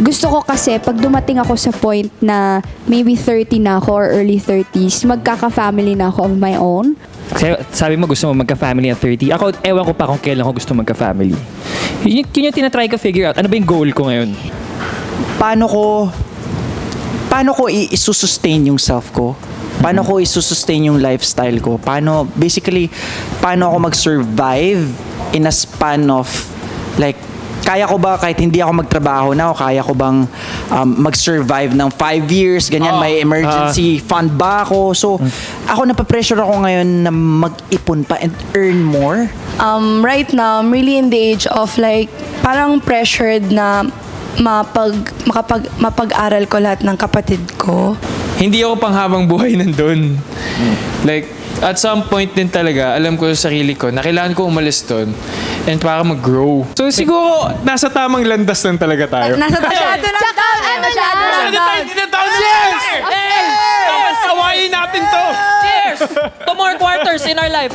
gusto ko kasi pag dumating ako sa point na maybe 30 na ako or early 30s, magkaka-family na ako of my own. Kasi sabi mo gusto mo magka-family at 30. Ako, ewan ko pa kung kailan ko gusto magka-family. Yun yung tinatry ko figure out. Ano ba yung goal ko ngayon? Paano ko i-sustain yung self ko? Paano ko i-sustain yung lifestyle ko? Paano ako mag-survive in a span of, like, kaya ko ba kahit hindi ako magtrabaho na o kaya ko bang mag-survive ng 5 years, ganyan, may emergency fund ba ako? So, ako napapressure ako ngayon na mag-ipon pa and earn more. Right now, I'm really in the age of like, parang pressured na mapag-aral ko lahat ng kapatid ko. Hindi ako panghabang buhay nandun. Like, at some point din talaga, alam ko sa sarili ko na kailangan ko umalis doon and para mag-grow. So siguro, nasa tamang landas lang talaga tayo. Masyado lang daw. Hindi na tayo. Cheers! Awayin natin to! Cheers! 2 more quarters in our life.